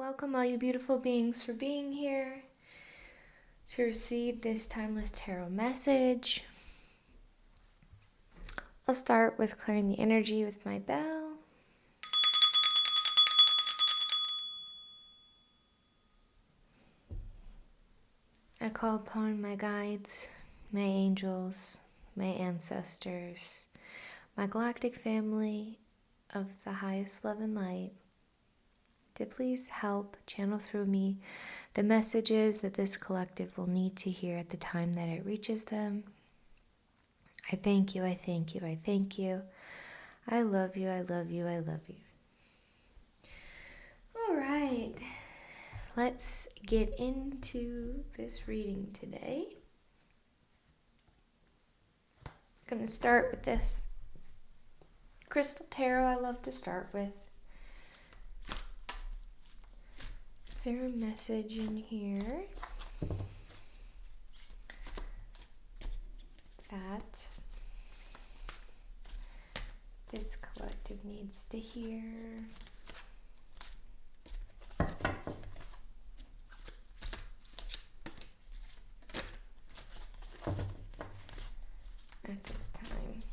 Welcome, all you beautiful beings, for being here to receive this timeless tarot message. I'll start with clearing the energy with my bell. I call upon my guides, my angels, my ancestors, my galactic family of the highest love and light to please help channel through me the messages that this collective will need to hear at the time that it reaches them. I thank you, I thank you, I thank you. I love you, I love you, I love you. All right, let's get into this reading today. I'm going to start with this crystal tarot I love to start with. Is there a message in here that this collective needs to hear? At this time.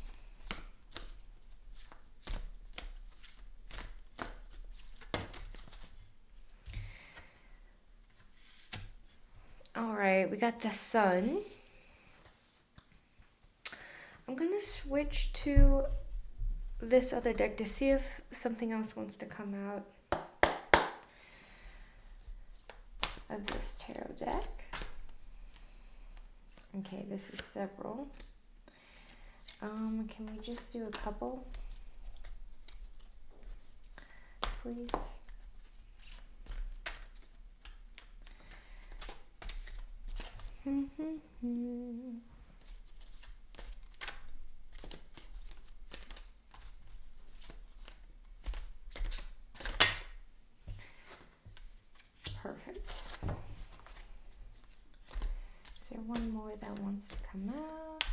All right, we got the sun. I'm going to switch to this other deck to see if something else wants to come out of this tarot deck. Okay, this is several. Can we just do a couple, please? Perfect. Is there one more that wants to come out?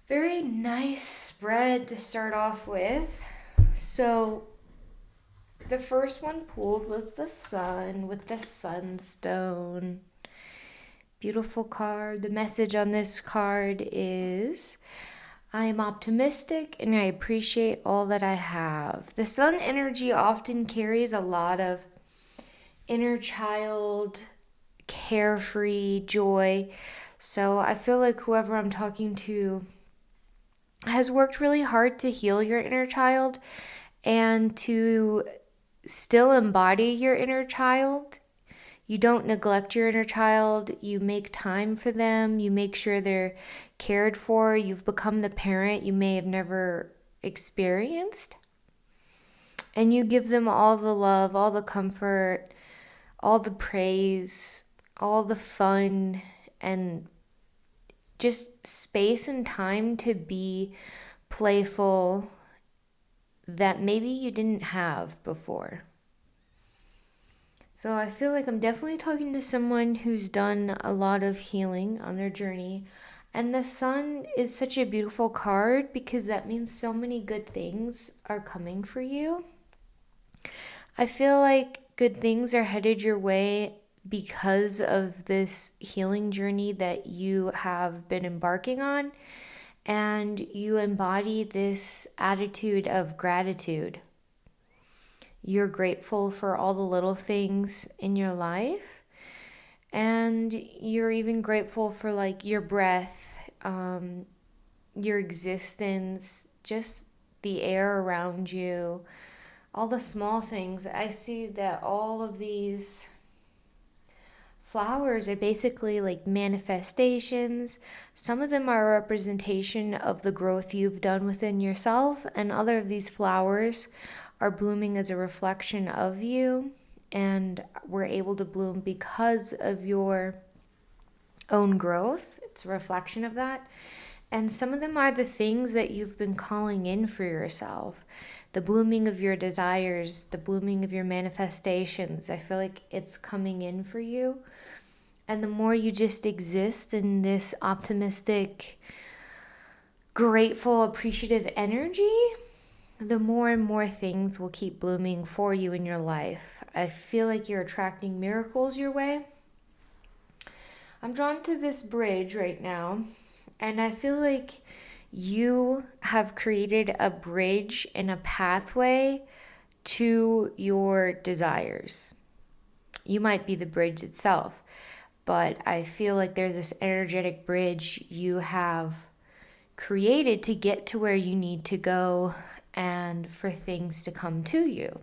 Very nice spread to start off with. So the first one pulled was the sun with the sunstone. Beautiful card. The message on this card is, I am optimistic and I appreciate all that I have. The sun energy often carries a lot of inner child, carefree joy. So I feel like whoever I'm talking to has worked really hard to heal your inner child and to still embody your inner child. You don't neglect your inner child. You make time for them. You make sure they're cared for. You've become the parent you may have never experienced. And you give them all the love, all the comfort, all the praise, all the fun, and just space and time to be playful that maybe you didn't have before. So I feel like I'm definitely talking to someone who's done a lot of healing on their journey. And the sun is such a beautiful card because that means so many good things are coming for you. I feel like good things are headed your way because of this healing journey that you have been embarking on, and you embody this attitude of gratitude. You're grateful for all the little things in your life, and you're even grateful for like your breath, your existence, just the air around you, all the small things. I see that all of these flowers are basically like manifestations. Some of them are a representation of the growth you've done within yourself, and other of these flowers are blooming as a reflection of you. and were able to bloom because of your own growth. It's a reflection of that. And some of them are the things that you've been calling in for yourself. The blooming of your desires, the blooming of your manifestations. I feel like it's coming in for you. And the more you just exist in this optimistic, grateful, appreciative energy, the more and more things will keep blooming for you in your life. I feel like you're attracting miracles your way. I'm drawn to this bridge right now, and I feel like you have created a bridge and a pathway to your desires. You might be the bridge itself, but I feel like there's this energetic bridge you have created to get to where you need to go and for things to come to you.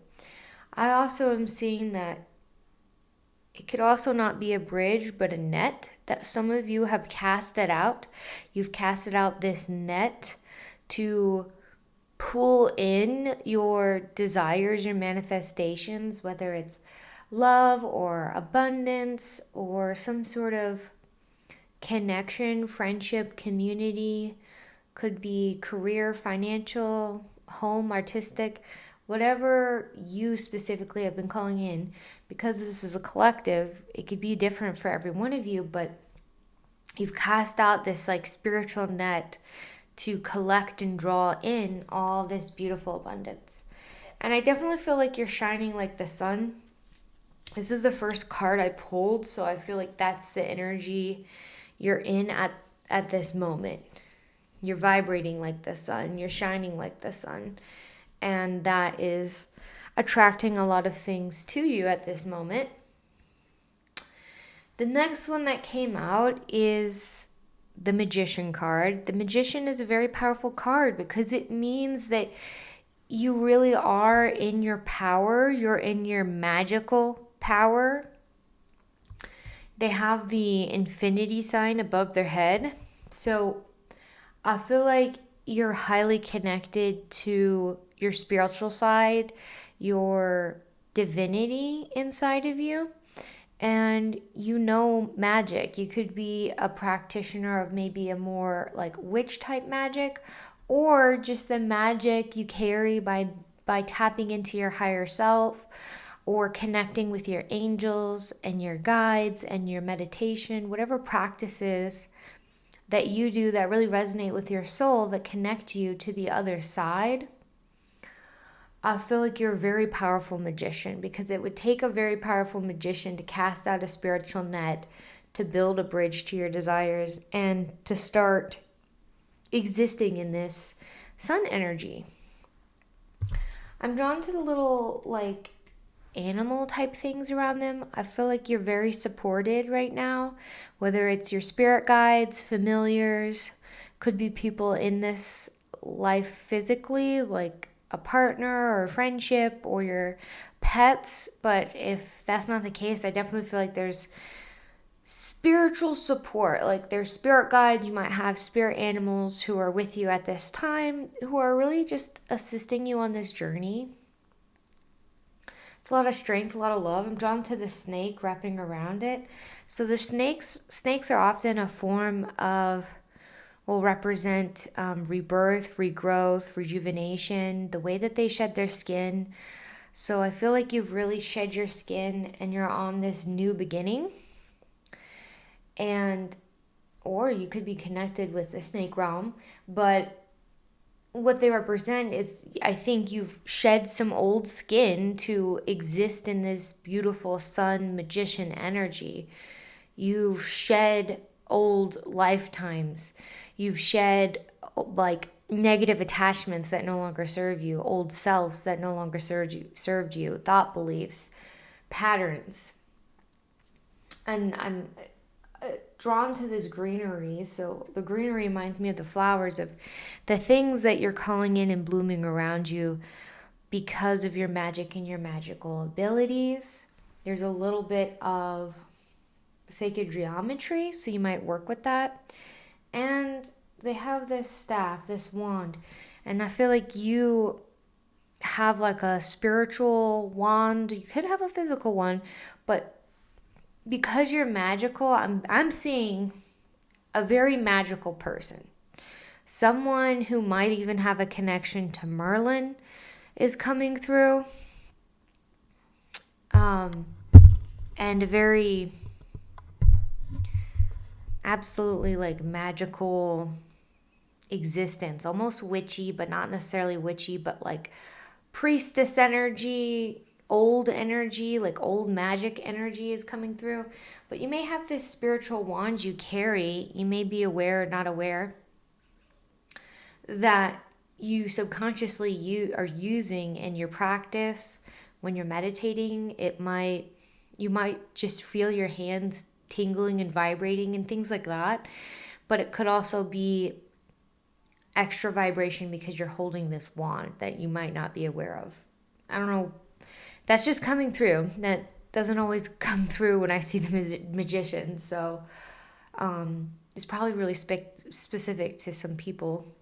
I also am seeing that it could also not be a bridge, but a net that some of you have casted out. You've casted out this net to pull in your desires, your manifestations, whether it's love or abundance or some sort of connection, friendship, community, could be career, financial, home, artistic, whatever you specifically have been calling in. Because this is a collective, it could be different for every one of you, but you've cast out this like spiritual net to collect and draw in all this beautiful abundance. And I definitely feel like you're shining like the sun. This is the first card I pulled, so I feel like that's the energy you're in at this moment. You're vibrating like the sun, you're shining like the sun, and that is attracting a lot of things to you at this moment. The next one that came out is the Magician card. The Magician is a very powerful card because it means that you really are in your power, you're in your magical power. They have the infinity sign above their head. So I feel like you're highly connected to your spiritual side, your divinity inside of you, and you know magic. You could be a practitioner of maybe a more like witch type magic, or just the magic you carry by tapping into your higher self or connecting with your angels and your guides and your meditation, whatever practices that you do that really resonate with your soul, that connect you to the other side. I feel like you're a very powerful magician, because it would take a very powerful magician to cast out a spiritual net, to build a bridge to your desires, and to start existing in this sun energy. I'm drawn to the little like animal type things around them. I feel like you're very supported right now, whether it's your spirit guides, familiars, could be people in this life physically, like a partner or a friendship or your pets. But if that's not the case, I definitely feel like there's spiritual support, like there's spirit guides. You might have spirit animals who are with you at this time, who are really just assisting you on this journey. It's a lot of strength, a lot of love. I'm drawn to the snake wrapping around it. So the snakes are often a form of, will represent rebirth, regrowth, rejuvenation, the way that they shed their skin. So I feel like you've really shed your skin and you're on this new beginning. And, or you could be connected with the snake realm, but what they represent is, I think you've shed some old skin to exist in this beautiful sun magician energy. You've shed old lifetimes. You've shed like negative attachments that no longer serve you, old selves that no longer served you, thought beliefs, patterns. And I'm drawn to this greenery. So the greenery reminds me of the flowers, of the things that you're calling in and blooming around you because of your magic and your magical abilities. There's a little bit of sacred geometry, so you might work with that. And they have this staff, this wand, and I feel like you have like a spiritual wand. You could have a physical one, but because you're magical, I'm seeing a very magical person. Someone who might even have a connection to Merlin is coming through. Um, and a very absolutely like magical existence, almost witchy, but not necessarily witchy, but like priestess energy, old energy, like old magic energy is coming through. But you may have this spiritual wand you carry. You may be aware or not aware that you subconsciously you are using in your practice when you're meditating. You might just feel your hands tingling and vibrating and things like that, but it could also be extra vibration because you're holding this wand that you might not be aware of. I don't know. That's just coming through. That doesn't always come through when I see the magician. So it's probably really specific to some people.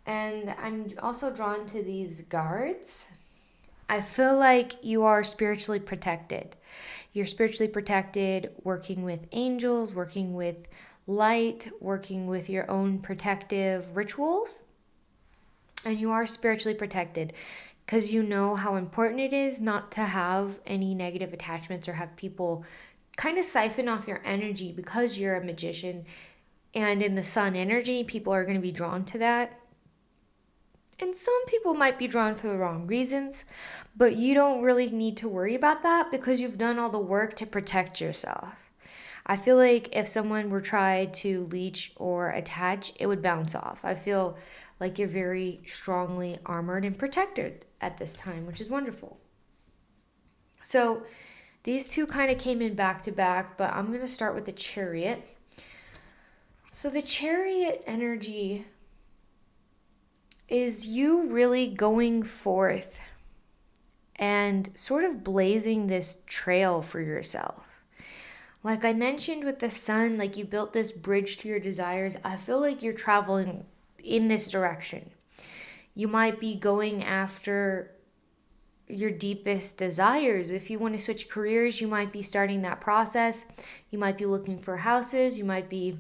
And I'm also drawn to these guards. I feel like you are spiritually protected. You're spiritually protected working with angels, working with light, working with your own protective rituals. And you are spiritually protected because you know how important it is not to have any negative attachments or have people kind of siphon off your energy because you're a magician. And in the sun energy, people are going to be drawn to that. And some people might be drawn for the wrong reasons, but you don't really need to worry about that because you've done all the work to protect yourself. I feel like if someone were try to leech or attach, it would bounce off. I feel like you're very strongly armored and protected at this time, which is wonderful. So these two kind of came in back to back, but I'm going to start with the Chariot. So the Chariot energy is you really going forth and sort of blazing this trail for yourself. Like I mentioned with the sun, like you built this bridge to your desires. I feel like you're traveling in this direction. You might be going after your deepest desires. If you want to switch careers, you might be starting that process. You might be looking for houses. You might be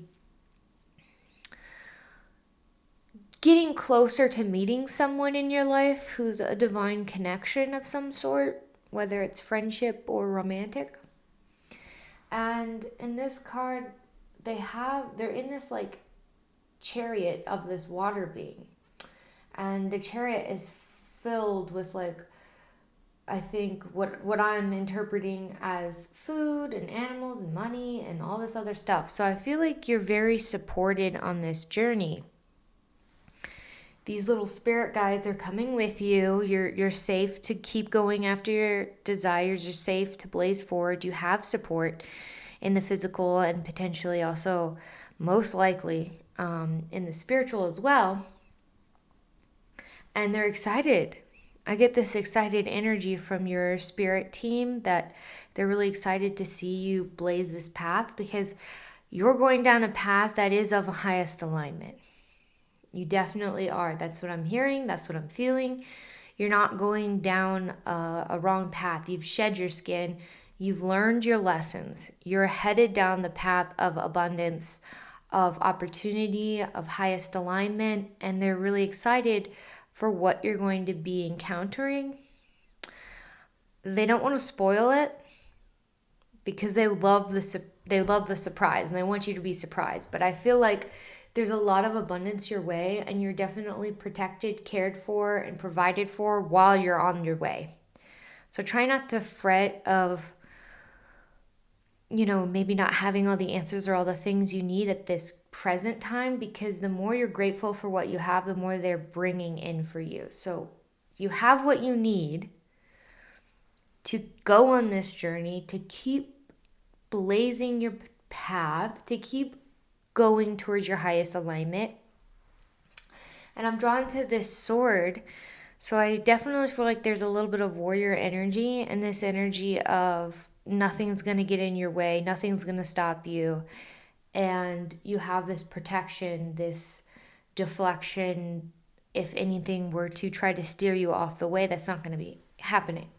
getting closer to meeting someone in your life who's a divine connection of some sort, whether it's friendship or romantic. And in this card, they're in this like chariot of this water being. And the chariot is filled with like, I think what I'm interpreting as food and animals and money and all this other stuff. So I feel like you're very supported on this journey. These little spirit guides are coming with you. You're safe to keep going after your desires. You're safe to blaze forward. You have support in the physical and potentially also, most likely, in the spiritual as well. And they're excited. I get this excited energy from your spirit team that they're really excited to see you blaze this path because you're going down a path that is of highest alignment. You definitely are. That's what I'm hearing. That's what I'm feeling. You're not going down a wrong path. You've shed your skin. You've learned your lessons. You're headed down the path of abundance, of opportunity, of highest alignment, and they're really excited for what you're going to be encountering. They don't want to spoil it because they love the surprise and they want you to be surprised. But I feel like there's a lot of abundance your way and you're definitely protected, cared for, and provided for while you're on your way. So try not to fret of, maybe not having all the answers or all the things you need at this present time, because the more you're grateful for what you have, the more they're bringing in for you. So you have what you need to go on this journey, to keep blazing your path, to keep going towards your highest alignment. And I'm drawn to this sword. So I definitely feel like there's a little bit of warrior energy and this energy of nothing's going to get in your way, nothing's going to stop you. And you have this protection, this deflection, if anything were to try to steer you off the way, that's not going to be happening.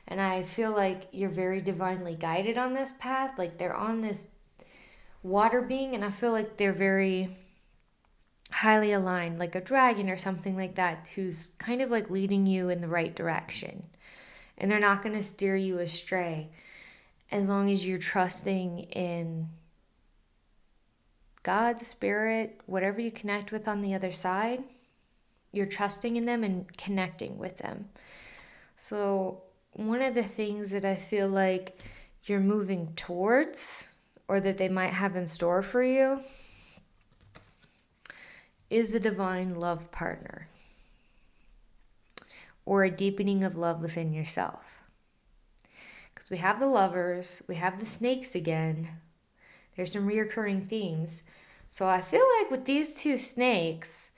And I feel like you're very divinely guided on this path. Like they're on this water being, and I feel like they're very highly aligned, like a dragon or something like that, who's kind of like leading you in the right direction. And they're not going to steer you astray as long as you're trusting in God, Spirit, whatever you connect with on the other side. You're trusting in them and connecting with them. So one of the things that I feel like you're moving towards, or that they might have in store for you, is a divine love partner, or a deepening of love within yourself. Because we have the lovers, we have the snakes again. There's some reoccurring themes. So I feel like with these two snakes,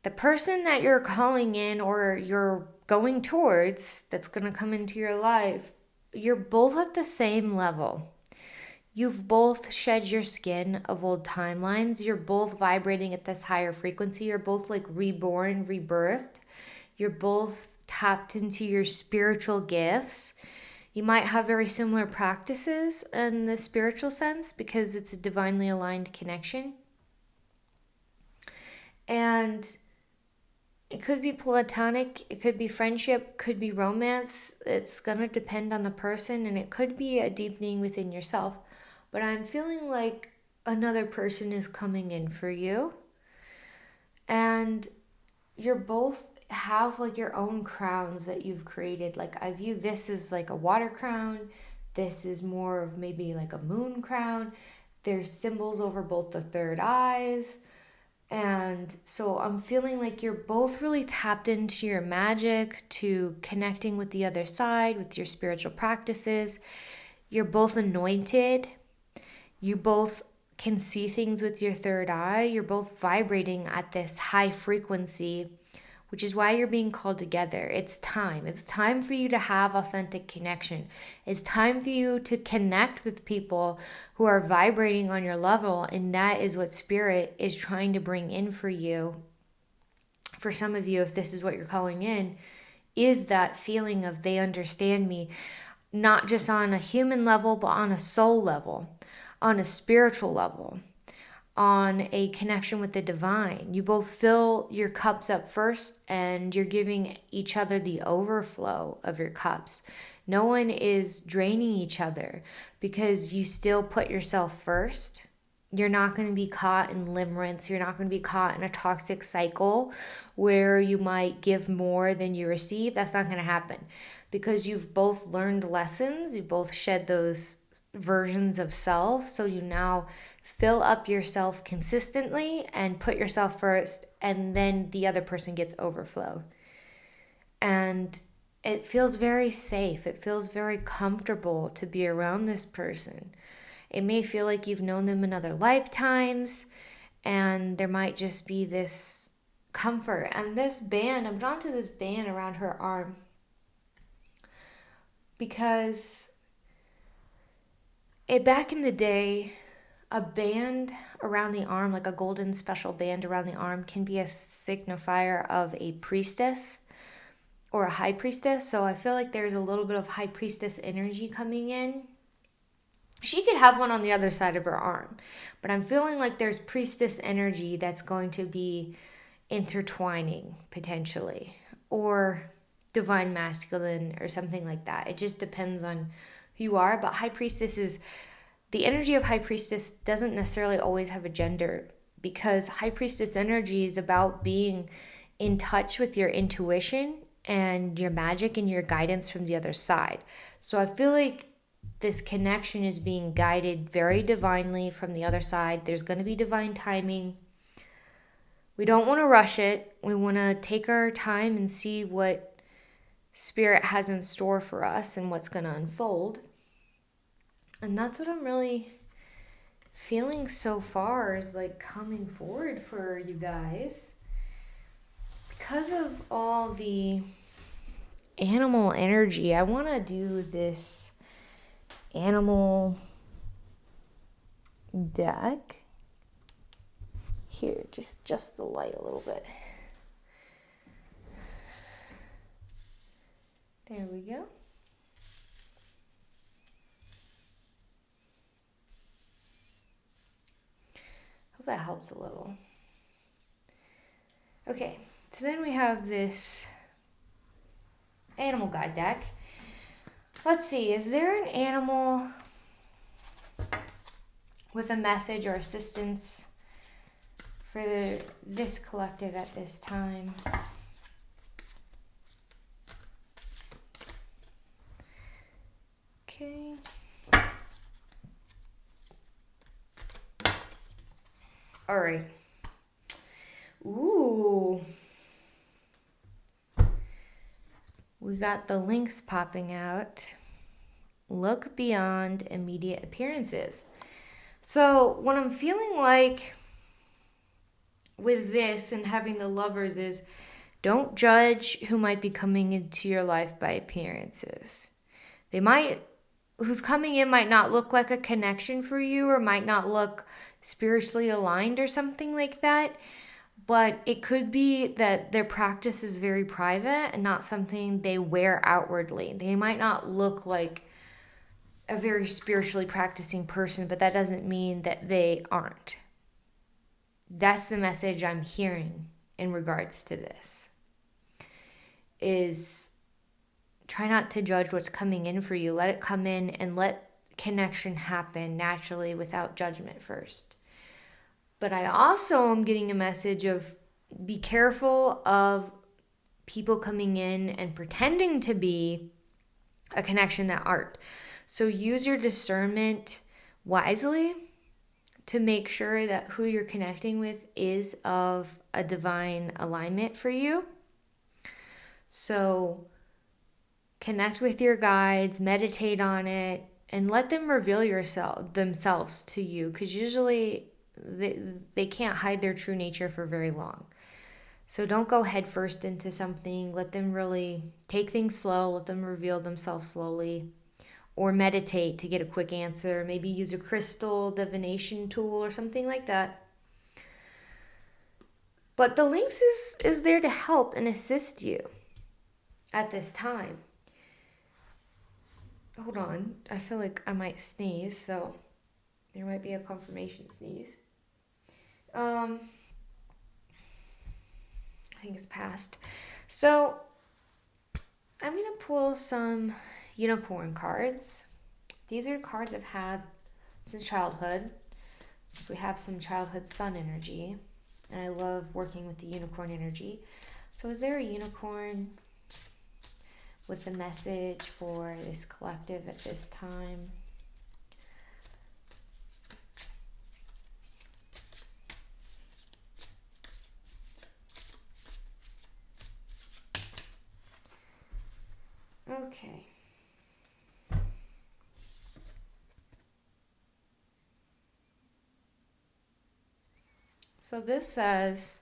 the person that you're calling in or you're going towards that's going to come into your life, you're both at the same level. You've both shed your skin of old timelines. You're both vibrating at this higher frequency. You're both like reborn, rebirthed. You're both tapped into your spiritual gifts. You might have very similar practices in the spiritual sense because it's a divinely aligned connection. And it could be platonic, it could be friendship, could be romance. It's going to depend on the person, and it could be a deepening within yourself. But I'm feeling like another person is coming in for you. And you're both have like your own crowns that you've created. Like I view this as like a water crown. This is more of maybe like a moon crown. There's symbols over both the third eyes. And so I'm feeling like you're both really tapped into your magic, to connecting with the other side, with your spiritual practices. You're both anointed. You both can see things with your third eye. You're both vibrating at this high frequency, which is why you're being called together. It's time. It's time for you to have authentic connection. It's time for you to connect with people who are vibrating on your level, and that is what Spirit is trying to bring in for you. For some of you, if this is what you're calling in, is that feeling of they understand me, not just on a human level, but on a soul level, on a spiritual level, on a connection with the divine. You both fill your cups up first, and you're giving each other the overflow of your cups. No one is draining each other because you still put yourself first. You're not going to be caught in limerence. You're not going to be caught in a toxic cycle where you might give more than you receive. That's not going to happen because you've both learned lessons. You both shed those versions of self. So you now fill up yourself consistently and put yourself first, and then the other person gets overflow. And it feels very safe. It feels very comfortable to be around this person. It may feel like you've known them in other lifetimes, and there might just be this comfort. And this band, I'm drawn to this band around her arm because back in the day, a band around the arm, like a golden special band around the arm, can be a signifier of a priestess or a high priestess. So I feel like there's a little bit of high priestess energy coming in. She could have one on the other side of her arm, but I'm feeling like there's priestess energy that's going to be intertwining potentially, or divine masculine or something like that. It just depends on who you are. But high priestess is, the energy of high priestess doesn't necessarily always have a gender, because high priestess energy is about being in touch with your intuition and your magic and your guidance from the other side. So I feel like this connection is being guided very divinely from the other side. There's going to be divine timing. We don't want to rush it. We want to take our time and see what Spirit has in store for us and what's going to unfold. And that's what I'm really feeling so far, is like coming forward for you guys. Because of all the animal energy, I want to do this animal deck. Here, just the light a little bit. There we go. Hope that helps a little. Okay, so then we have this animal guide deck. Let's see, is there an animal with a message or assistance for this collective at this time? Okay. All right. Ooh. We got the links popping out. Look beyond immediate appearances. So what I'm feeling like with this and having the lovers is, don't judge who might be coming into your life by appearances. Who's coming in might not look like a connection for you, or might not look spiritually aligned or something like that. But it could be that their practice is very private and not something they wear outwardly. They might not look like a very spiritually practicing person, but that doesn't mean that they aren't. That's the message I'm hearing in regards to this. Is try not to judge what's coming in for you. Let it come in and let connection happen naturally without judgment first. But I also am getting a message of be careful of people coming in and pretending to be a connection that aren't. So use your discernment wisely to make sure that who you're connecting with is of a divine alignment for you. So connect with your guides, meditate on it, and let them reveal themselves to you, because usually they can't hide their true nature for very long. So don't go headfirst into something. Let them really take things slow. Let them reveal themselves slowly. Or meditate to get a quick answer. Maybe use a crystal divination tool or something like that. But the links is there to help and assist you at this time. Hold on. I feel like I might sneeze, so there might be a confirmation sneeze. I think it's passed. So I'm going to pull some unicorn cards. These are cards I've had since childhood, since we have some childhood sun energy, and I love working with the unicorn energy. So is there a unicorn with a message for this collective at this time? Okay. So this says,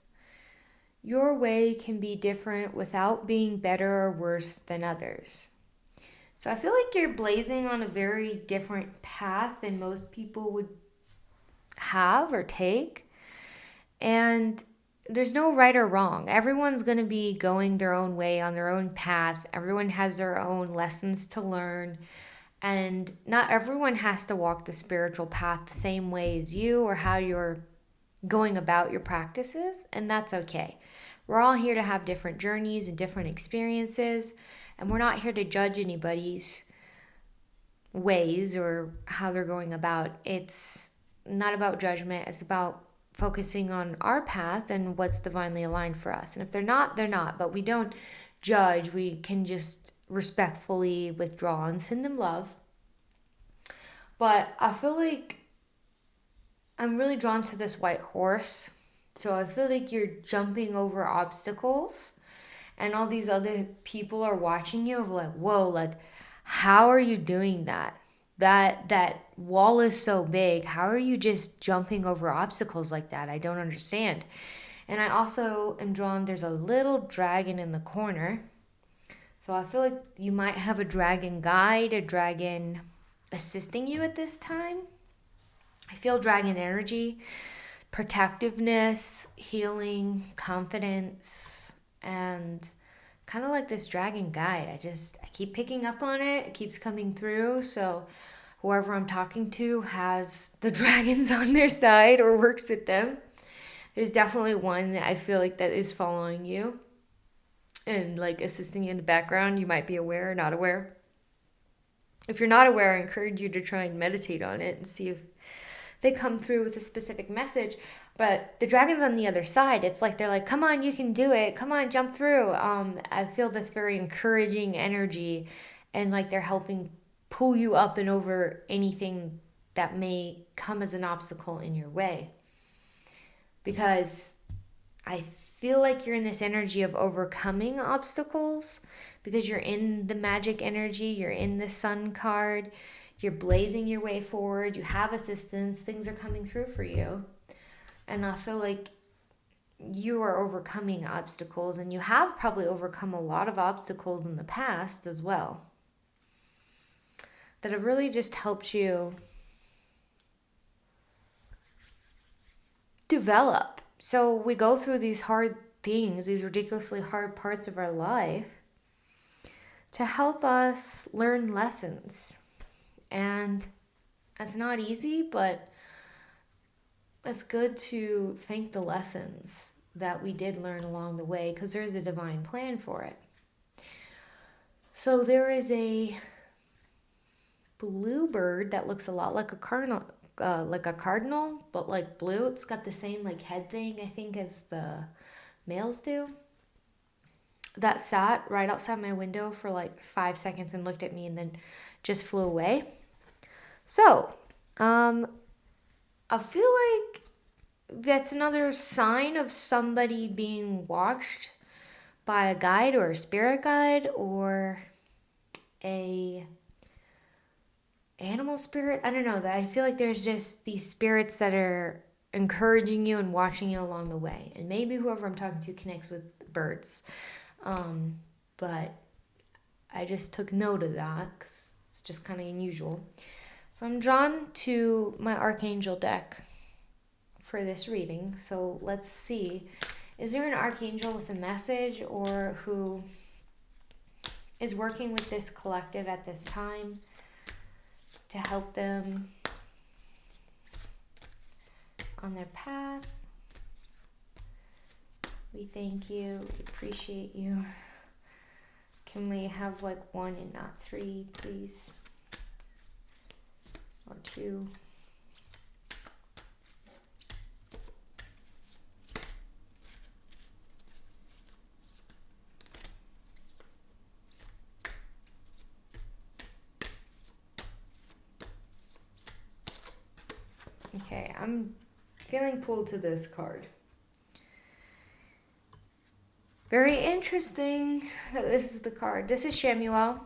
your way can be different without being better or worse than others. So I feel like you're blazing on a very different path than most people would have or take. And there's no right or wrong. Everyone's going to be going their own way on their own path. Everyone has their own lessons to learn. And not everyone has to walk the spiritual path the same way as you or how you're going about your practices. And that's okay. We're all here to have different journeys and different experiences. And we're not here to judge anybody's ways or how they're going about. It's not about judgment. It's about focusing on our path and what's divinely aligned for us. And if they're not, they're not. But we don't judge. We can just respectfully withdraw and send them love. But I feel like I'm really drawn to this white horse. So I feel like you're jumping over obstacles and all these other people are watching you of like, whoa, like, how are you doing that? That wall is so big. How are you just jumping over obstacles like that? I don't understand. And I also am drawn, there's a little dragon in the corner. So I feel like you might have a dragon guide, a dragon assisting you at this time. I feel dragon energy, protectiveness, healing, confidence, and kind of like this dragon guide. I keep picking up on it. It keeps coming through. So whoever I'm talking to has the dragons on their side or works with them. There's definitely one that I feel like that is following you and like assisting you in the background. You might be aware or not aware. If you're not aware, I encourage you to try and meditate on it and see if they come through with a specific message. But the dragon's on the other side. It's like they're like, come on, you can do it. Come on, jump through. I feel this very encouraging energy, and like they're helping pull you up and over anything that may come as an obstacle in your way. Because I feel like you're in this energy of overcoming obstacles because you're in the magic energy, you're in the sun card, you're blazing your way forward, you have assistance, things are coming through for you. And I feel like you are overcoming obstacles, and you have probably overcome a lot of obstacles in the past as well that have really just helped you develop. So we go through these hard things, these ridiculously hard parts of our life to help us learn lessons. And it's not easy, but it's good to thank the lessons that we did learn along the way, because there's a divine plan for it. So there is a bluebird that looks a lot like a cardinal, but like blue. It's got the same like head thing, I think, as the males do. That sat right outside my window for like 5 seconds and looked at me and then just flew away. So, I feel like that's another sign of somebody being watched by a guide or a spirit guide or a animal spirit. I don't know. That I feel like there's just these spirits that are encouraging you and watching you along the way. And maybe whoever I'm talking to connects with birds. But I just took note of that because it's just kind of unusual. So I'm drawn to my Archangel deck for this reading. So let's see. Is there an Archangel with a message or who is working with this collective at this time to help them on their path? We thank you. We appreciate you. Can we have like 1 and not 3, please? Or 2. Okay, I'm feeling pulled to this card. Very interesting that this is the card. This is Shamuel.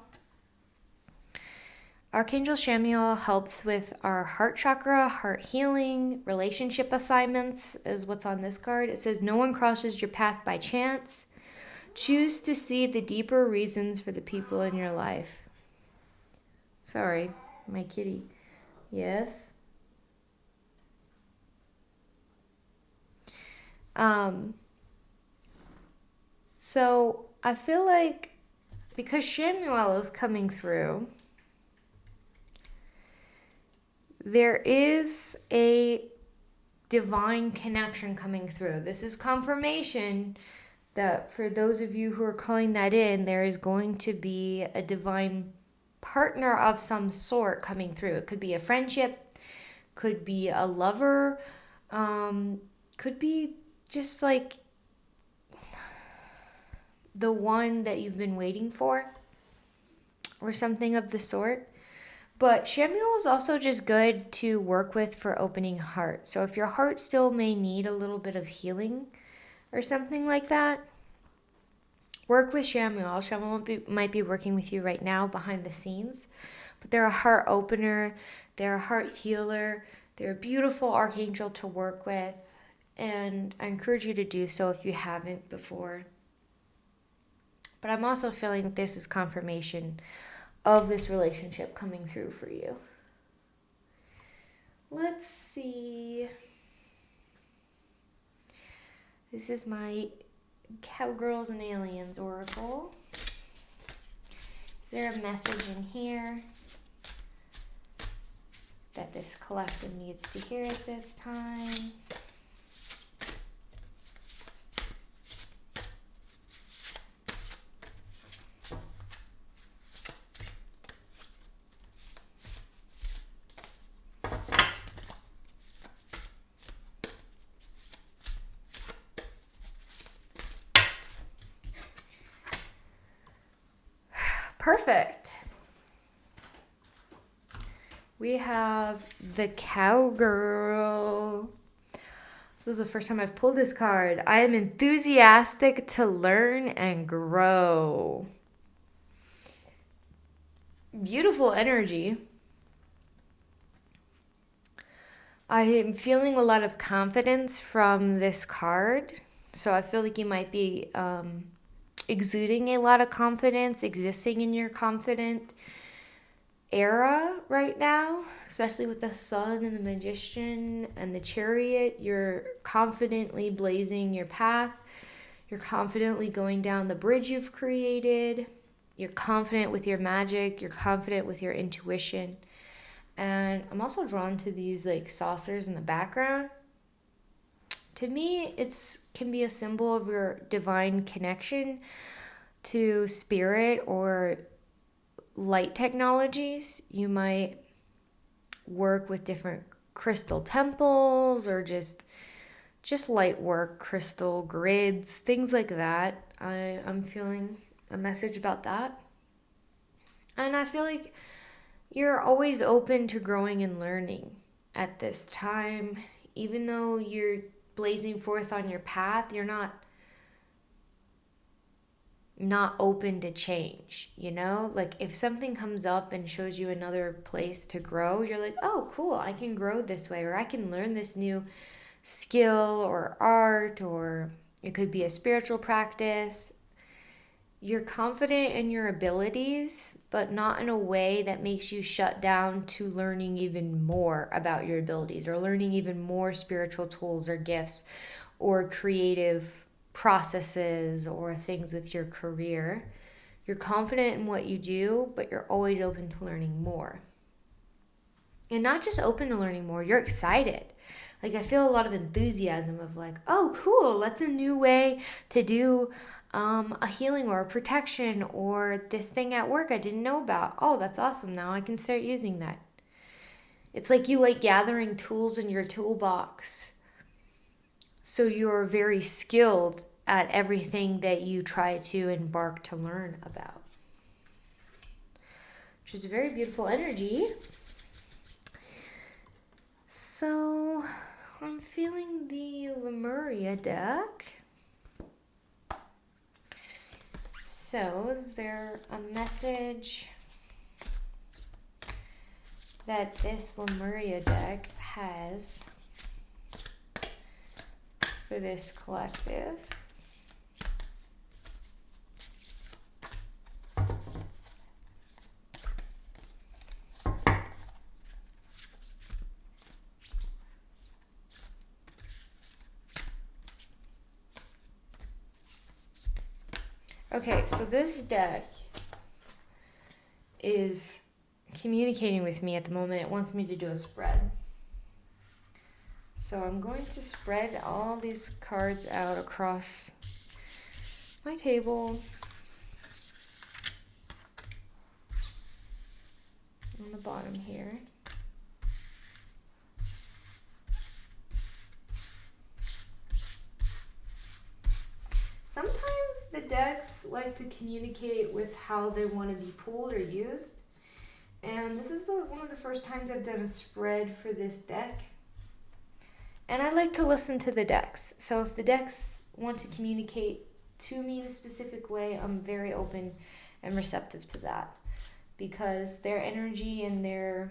Archangel Shamuel helps with our heart chakra, heart healing, relationship assignments is what's on this card. It says, no one crosses your path by chance. Choose to see the deeper reasons for the people in your life. Sorry, my kitty. Yes? So I feel like because Shamuel is coming through, there is a divine connection coming through. This is confirmation that for those of you who are calling that in, there is going to be a divine partner of some sort coming through. It could be a friendship, could be a lover, could be just like the one that you've been waiting for or something of the sort. But Shamuel is also just good to work with for opening heart. So if your heart still may need a little bit of healing or something like that, work with Shamuel. Shamuel might be working with you right now behind the scenes, but they're a heart opener, they're a heart healer, they're a beautiful archangel to work with, and I encourage you to do so if you haven't before. But I'm also feeling that this is confirmation of this relationship coming through for you. Let's see. This is my Cowgirls and Aliens Oracle. Is there a message in here that this collective needs to hear at this time? Perfect. We have the Cowgirl. This is the first time I've pulled this card. I am enthusiastic to learn and grow. Beautiful energy. I am feeling a lot of confidence from this card. So I feel like you might be exuding a lot of confidence, existing in your confident era right now, especially with the Sun and the Magician and the Chariot. You're confidently blazing your path. You're confidently going down the bridge you've created. You're confident with your magic. You're confident with your intuition. And I'm also drawn to these like saucers in the background. To me, it's can be a symbol of your divine connection to spirit or light technologies. You might work with different crystal temples or just light work, crystal grids, things like that. I'm feeling a message about that. And I feel like you're always open to growing and learning at this time. Even though you're blazing forth on your path, you're not open to change, you know? Like if something comes up and shows you another place to grow, you're like, oh, cool, I can grow this way, or I can learn this new skill or art, or it could be a spiritual practice. You're confident in your abilities, but not in a way that makes you shut down to learning even more about your abilities or learning even more spiritual tools or gifts or creative processes or things with your career. You're confident in what you do, but you're always open to learning more. And not just open to learning more, you're excited. Like I feel a lot of enthusiasm of like, oh, cool, that's a new way to do a healing or a protection or this thing at work I didn't know about. Oh, that's awesome. Now I can start using that. It's like you like gathering tools in your toolbox. So you're very skilled at everything that you try to embark to learn about. Which is a very beautiful energy. So I'm feeling the Lemuria deck. So is there a message that this Lemuria deck has for this collective? Okay, so this deck is communicating with me at the moment. It wants me to do a spread. So I'm going to spread all these cards out across my table on the bottom here. Sometimes the decks like to communicate with how they want to be pulled or used. And this is one of the first times I've done a spread for this deck. And I like to listen to the decks. So if the decks want to communicate to me in a specific way, I'm very open and receptive to that. Because their energy and their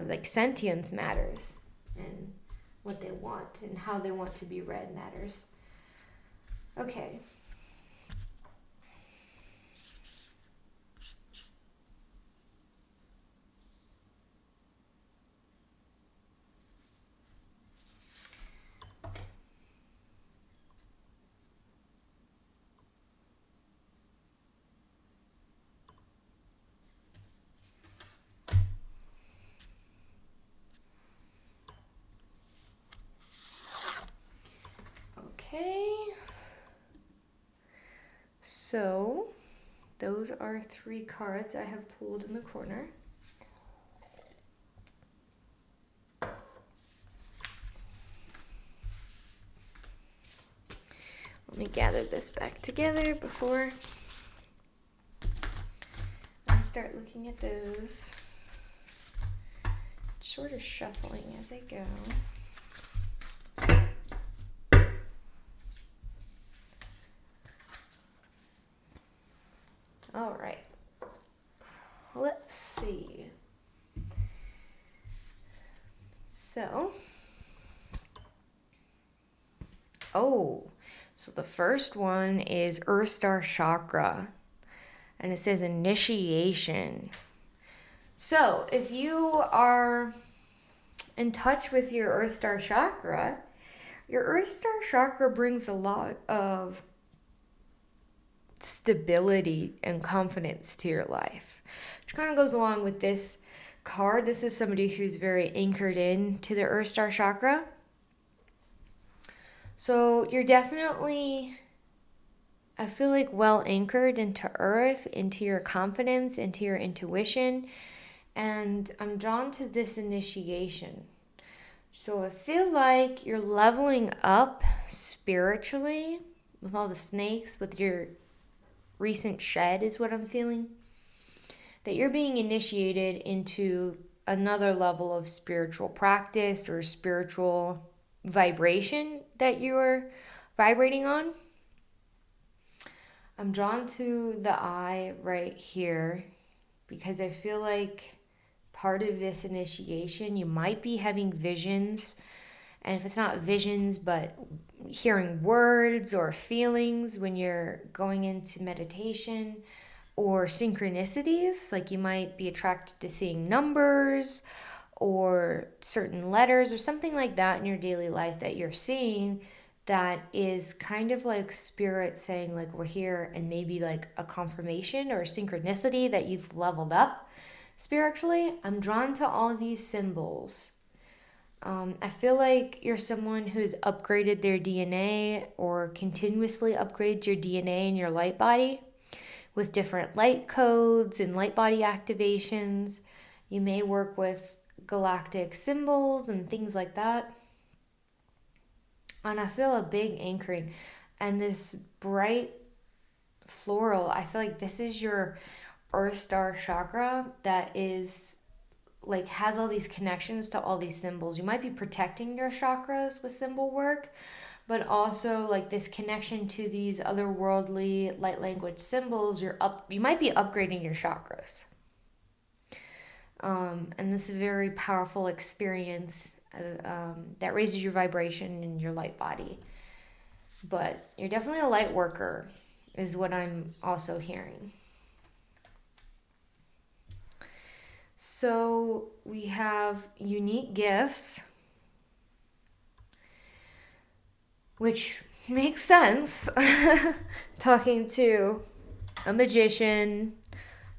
like sentience matters. And what they want and how they want to be read matters. Okay. So, those are 3 cards I have pulled in the corner. Let me gather this back together before I start looking at those. Sort of shuffling as I go. All right. Let's see. So the first one is Earth Star Chakra, and it says initiation. So if you are in touch with your Earth Star Chakra, your Earth Star Chakra brings a lot of stability and confidence to your life, which kind of goes along with this card. This is somebody who's very anchored in to the Earth Star Chakra. So you're definitely, I feel like, well anchored into Earth, into your confidence, into your intuition. And I'm drawn to this initiation. So I feel like you're leveling up spiritually with all the snakes, with your recent shed is what I'm feeling. That you're being initiated into another level of spiritual practice or spiritual vibration that you're vibrating on. I'm drawn to the eye right here because I feel like part of this initiation, you might be having visions. And if it's not visions, but hearing words or feelings when you're going into meditation, or synchronicities, like you might be attracted to seeing numbers or certain letters or something like that in your daily life that you're seeing that is kind of like spirit saying like we're here, and maybe like a confirmation or a synchronicity that you've leveled up spiritually. I'm drawn to all of these symbols. I feel like you're someone who's upgraded their DNA or continuously upgrades your DNA in your light body with different light codes and light body activations. You may work with galactic symbols and things like that. And I feel a big anchoring. And this bright floral, I feel like this is your Earth Star Chakra that is like has all these connections to all these symbols. You might be protecting your chakras with symbol work, but also like this connection to these otherworldly light language symbols. You might be upgrading your chakras. And this is a very powerful experience that raises your vibration in your light body. But you're definitely a light worker, is what I'm also hearing. So we have unique gifts, which makes sense. Talking to a magician,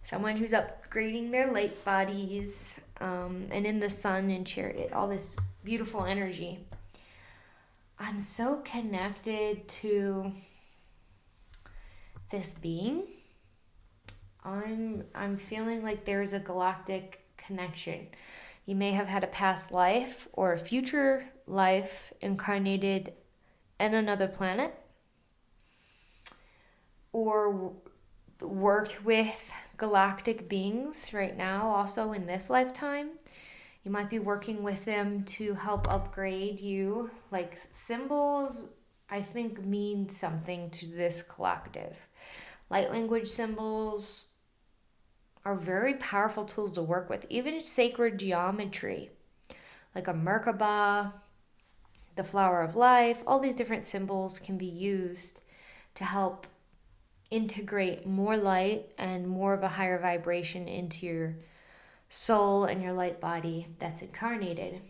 someone who's upgrading their light bodies, and in the sun and chariot, all this beautiful energy. I'm so connected to this being. I'm feeling like there's a galactic connection. You may have had a past life or a future life incarnated in another planet, or worked with galactic beings right now, also in this lifetime. You might be working with them to help upgrade you. Like symbols, I think, mean something to this collective. Light language symbols are very powerful tools to work with. Even sacred geometry, like a Merkaba, the flower of life, all these different symbols can be used to help integrate more light and more of a higher vibration into your soul and your light body that's incarnated.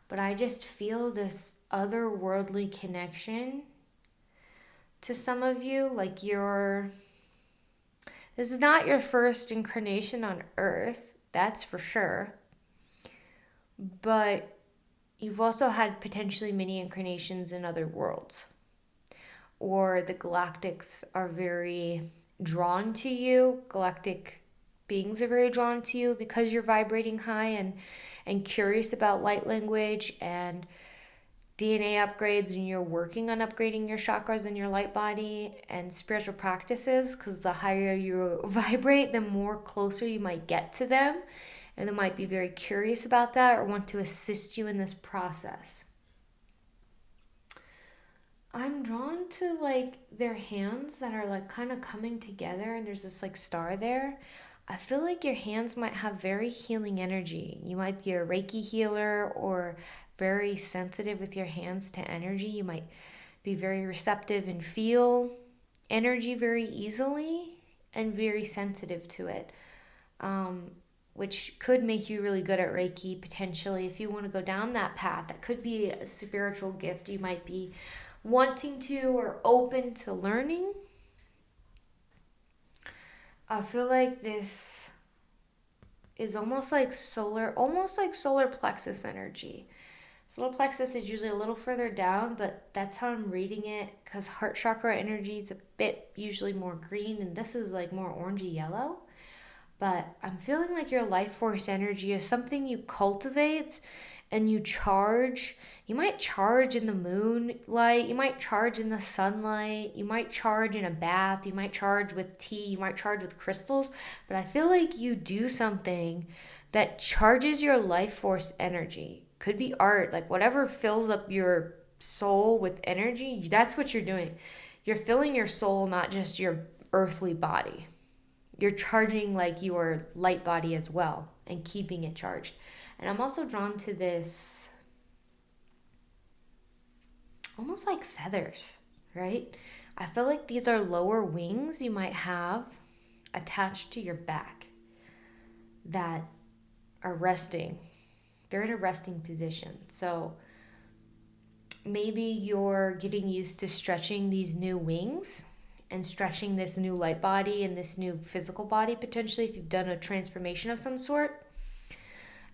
But I just feel this otherworldly connection to some of you, like this is not your first incarnation on Earth, that's for sure. But you've also had potentially many incarnations in other worlds. or the galactics are very drawn to you. Galactic beings are very drawn to you because you're vibrating high and curious about light language and DNA upgrades, and you're working on upgrading your chakras and your light body and spiritual practices, because the higher you vibrate, the more closer you might get to them, and they might be very curious about that or want to assist you in this process. I'm drawn to like their hands that are like kind of coming together, and there's this like star there. I feel like your hands might have very healing energy. You might be a Reiki healer or very sensitive with your hands to energy. You might be very receptive and feel energy very easily and very sensitive to it, which could make you really good at Reiki potentially. If you want to go down that path, that could be a spiritual gift you might be wanting to or open to learning. I feel like this is almost like solar plexus energy. Solar plexus is usually a little further down, but that's how I'm reading it, because heart chakra energy is a bit usually more green, and this is like more orangey yellow. But I'm feeling like your life force energy is something you cultivate and you charge. You might charge in the moonlight, you might charge in the sunlight, you might charge in a bath, you might charge with tea, you might charge with crystals, but I feel like you do something that charges your life force energy. Could be art, like whatever fills up your soul with energy, that's what you're doing. You're filling your soul, not just your earthly body. You're charging like your light body as well and keeping it charged. And I'm also drawn to this almost like feathers, right? I feel like these are lower wings you might have attached to your back that are resting. They're in a resting position. So maybe you're getting used to stretching these new wings and stretching this new light body and this new physical body, potentially, if you've done a transformation of some sort.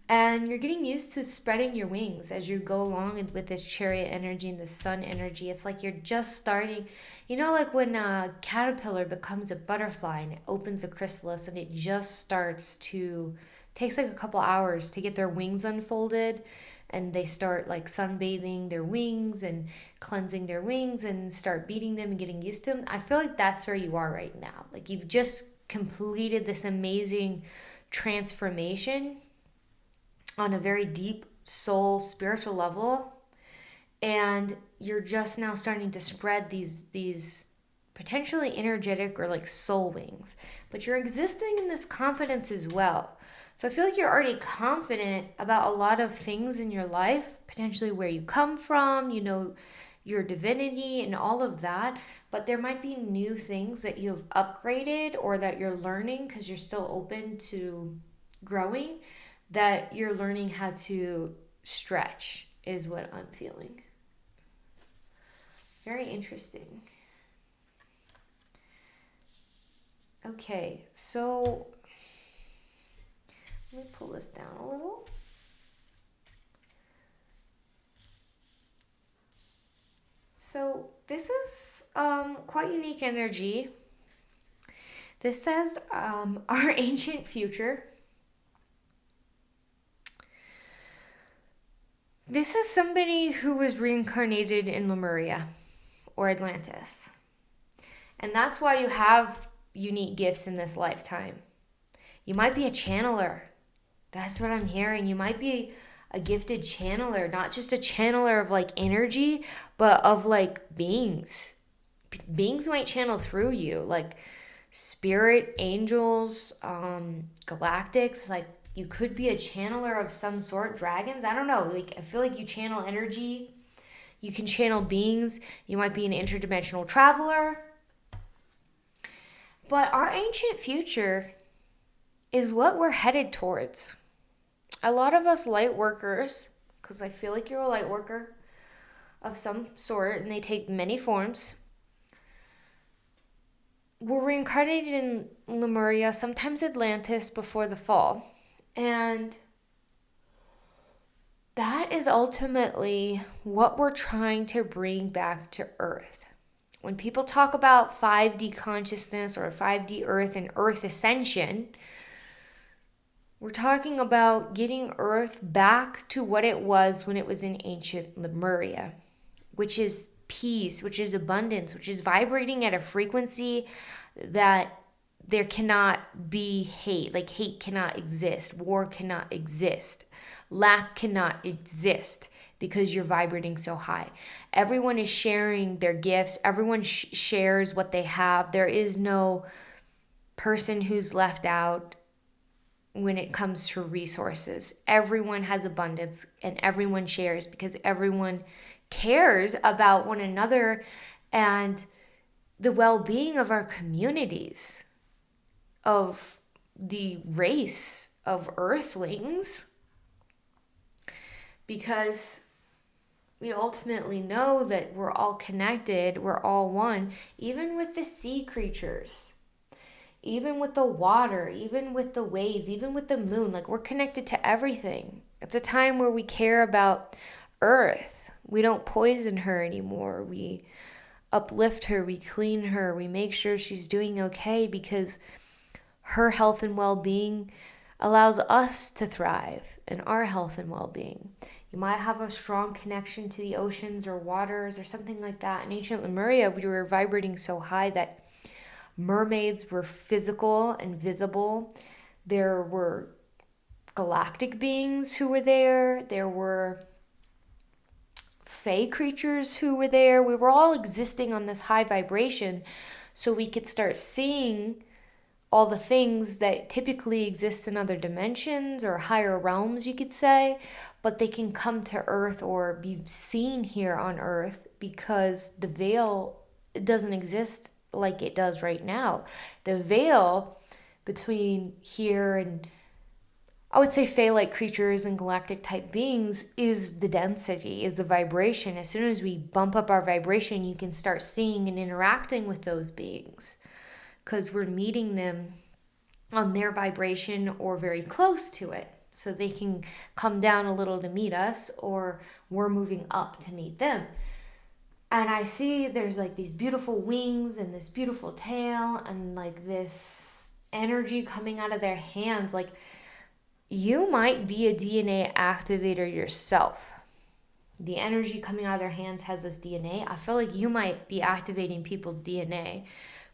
And you're getting used to spreading your wings as you go along with this chariot energy and the sun energy. It's like you're just starting, like when a caterpillar becomes a butterfly and it opens a chrysalis and it just starts to, takes like a couple hours to get their wings unfolded, and they start like sunbathing their wings and cleansing their wings and start beating them and getting used to them. I feel like that's where you are right now. Like you've just completed this amazing transformation on a very deep soul spiritual level, and you're just now starting to spread these potentially energetic or like soul wings, but you're existing in this confidence as well. So I feel like you're already confident about a lot of things in your life, potentially where you come from, your divinity and all of that, but there might be new things that you've upgraded or that you're learning because you're still open to growing, that you're learning how to stretch, is what I'm feeling. Very interesting. Okay, so let me pull this down a little. So this is quite unique energy. This says our ancient future. This is somebody who was reincarnated in Lemuria or Atlantis. And that's why you have unique gifts in this lifetime. You might be a channeler. That's what I'm hearing. You might be a gifted channeler, not just a channeler of like energy, but of like beings. Beings might channel through you, like spirit, angels, galactics, like you could be a channeler of some sort, dragons, I don't know. Like I feel like you channel energy. You can channel beings. You might be an interdimensional traveler. But our ancient future is what we're headed towards. A lot of us light workers, because I feel like you're a light worker of some sort, and they take many forms. We're reincarnated in Lemuria, sometimes Atlantis, before the fall. And that is ultimately what we're trying to bring back to Earth. When people talk about 5D consciousness or 5D earth and earth ascension, we're talking about getting earth back to what it was when it was in ancient Lemuria, which is peace, which is abundance, which is vibrating at a frequency that there cannot be hate. Like hate cannot exist, war cannot exist, lack cannot exist because you're vibrating so high. Everyone is sharing their gifts, everyone shares what they have. There is no person who's left out when it comes to resources. Everyone has abundance and everyone shares because everyone cares about one another and the well-being of our communities, of the race of earthlings, because we ultimately know that we're all connected, we're all one, even with the sea creatures, even with the water, even with the waves, even with the moon. Like, we're connected to everything. It's a time where we care about earth. We don't poison her anymore. We uplift her, we clean her, we make sure she's doing okay, because her health and well-being allows us to thrive in our health and well-being. You might have a strong connection to the oceans or waters or something like that. In ancient Lemuria, we were vibrating so high that mermaids were physical and visible. There were galactic beings who were there. There were fae creatures who were there. We were all existing on this high vibration so we could start seeing all the things that typically exist in other dimensions or higher realms, you could say, but they can come to Earth or be seen here on Earth because the veil doesn't exist like it does right now. The veil between here and, I would say, fae-like creatures and galactic type beings is the density, is the vibration. As soon as we bump up our vibration, you can start seeing and interacting with those beings because we're meeting them on their vibration or very close to it. So they can come down a little to meet us, or we're moving up to meet them. And I see there's like these beautiful wings and this beautiful tail and like this energy coming out of their hands. Like, you might be a DNA activator yourself. The energy coming out of their hands has this DNA. I feel like you might be activating people's DNA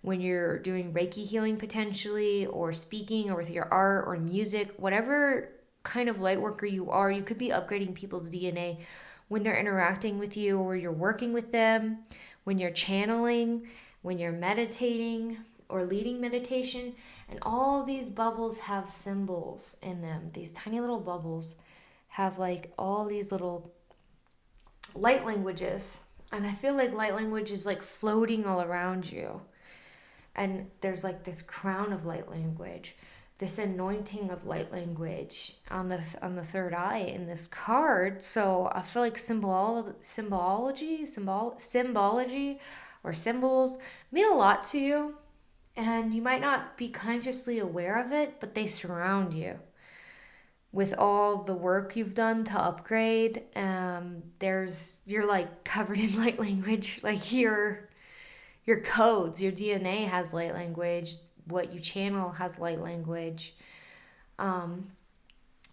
when you're doing Reiki healing potentially, or speaking, or with your art or music, whatever kind of light worker you are, you could be upgrading people's DNA when they're interacting with you, or you're working with them, when you're channeling, when you're meditating or leading meditation. And all these bubbles have symbols in them. These tiny little bubbles have like all these little light languages. And I feel like light language is like floating all around you. And there's like this crown of light language, this anointing of light language on the third eye in this card. So I feel like symbology or symbols mean a lot to you, and you might not be consciously aware of it, but they surround you with all the work you've done to upgrade. You're like covered in light language, like your codes, your DNA has light language. What you channel has light language.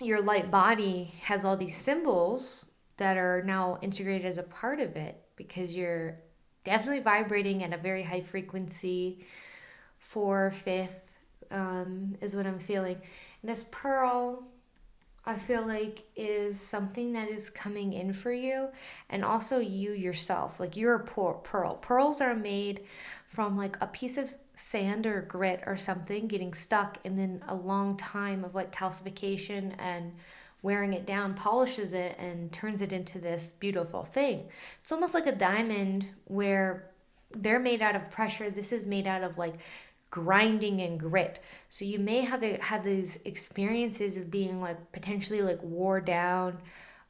Your light body has all these symbols that are now integrated as a part of it, because you're definitely vibrating at a very high frequency. 4, 5th is what I'm feeling. And this pearl, I feel like, is something that is coming in for you, and also you yourself. Like, you're a pearl. Pearls are made from like a piece of sand or grit or something getting stuck, and then a long time of like calcification and wearing it down polishes it and turns it into this beautiful thing. It's almost like a diamond, where they're made out of pressure. This is made out of like grinding and grit. So you may have had these experiences of being like potentially like wore down,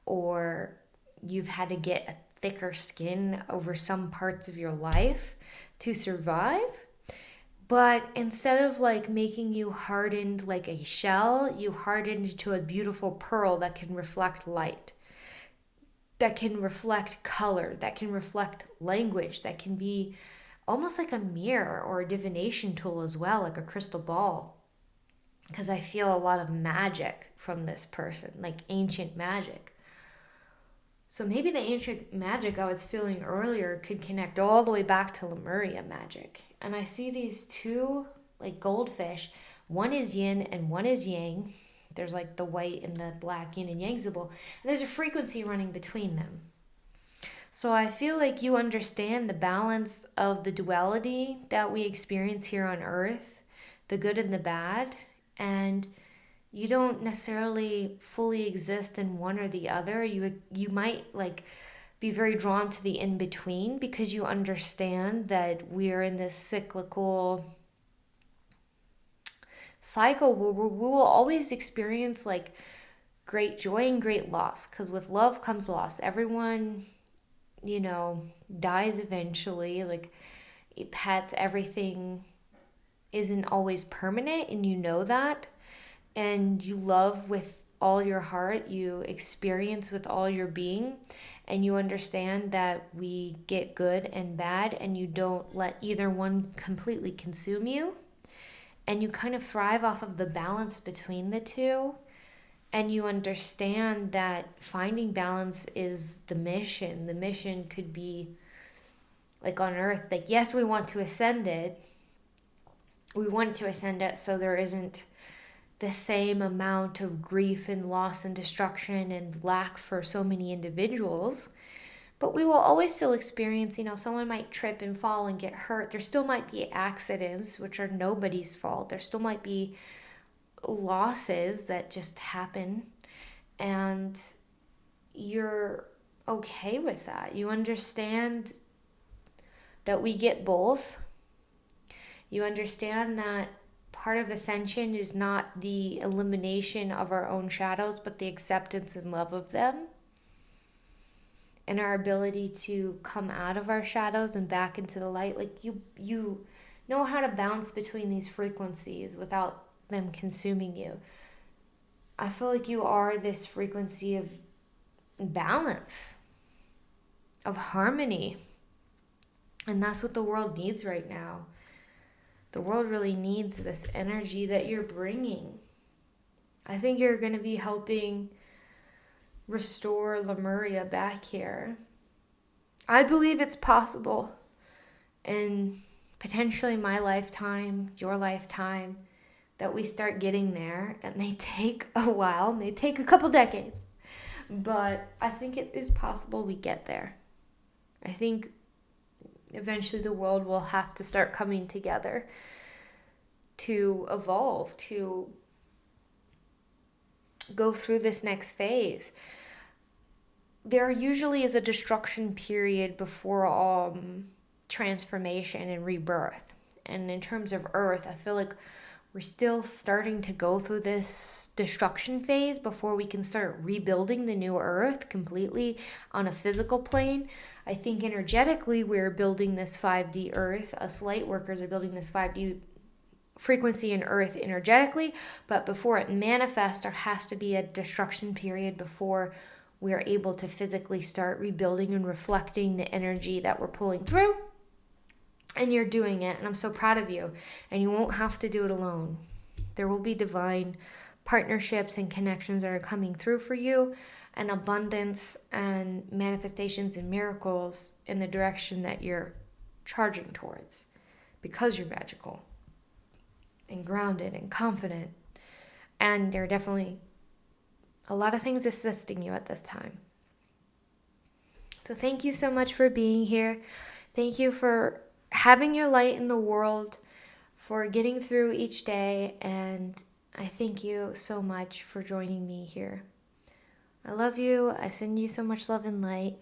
or you've had to get a thicker skin over some parts of your life to survive. But instead of like making you hardened like a shell, you hardened to a beautiful pearl that can reflect light, that can reflect color, that can reflect language, that can be almost like a mirror or a divination tool as well, like a crystal ball. Because I feel a lot of magic from this person, like ancient magic. So maybe the ancient magic I was feeling earlier could connect all the way back to Lemuria magic. And I see these two like goldfish. One is yin and one is yang. There's like the white and the black yin and yang symbol. And there's a frequency running between them. So I feel like you understand the balance of the duality that we experience here on earth, the good and the bad. And you don't necessarily fully exist in one or the other. You might like be very drawn to the in between because you understand that we're in this cyclical cycle where we will always experience like great joy and great loss, because with love comes loss. Everyone, dies eventually. Like pets, everything isn't always permanent, and you know that. And you love with all your heart, you experience with all your being, and you understand that we get good and bad, and you don't let either one completely consume you. And you kind of thrive off of the balance between the two. And you understand that finding balance is the mission. The mission could be like on earth, like, yes, we want to ascend it. We want to ascend it so there isn't the same amount of grief and loss and destruction and lack for so many individuals. But we will always still experience, someone might trip and fall and get hurt. There still might be accidents, which are nobody's fault. There still might be losses that just happen. And you're okay with that. You understand that we get both. You understand that part of ascension is not the elimination of our own shadows, but the acceptance and love of them. And our ability to come out of our shadows and back into the light. Like you know how to bounce between these frequencies without them consuming you. I feel like you are this frequency of balance, of harmony. And that's what the world needs right now. The world really needs this energy that you're bringing. I think you're going to be helping restore Lemuria back here. I believe it's possible in potentially my lifetime, your lifetime, that we start getting there. It may take a while, may take a couple decades, but I think it is possible we get there. I think eventually the world will have to start coming together to evolve, to go through this next phase. There usually is a destruction period before transformation and rebirth. And in terms of Earth, I feel like we're still starting to go through this destruction phase before we can start rebuilding the new Earth completely on a physical plane. I think energetically we're building this 5D Earth. Us light workers are building this 5D frequency in Earth energetically, but before it manifests, there has to be a destruction period before we're able to physically start rebuilding and reflecting the energy that we're pulling through. And you're doing it, and I'm so proud of you. And you won't have to do it alone. There will be divine partnerships and connections that are coming through for you, and abundance and manifestations and miracles in the direction that you're charging towards, because you're magical and grounded and confident. And there are definitely a lot of things assisting you at this time. So thank you so much for being here. Thank you for having your light in the world, for getting through each day, and I thank you so much for joining me here. I love you. I send you so much love and light.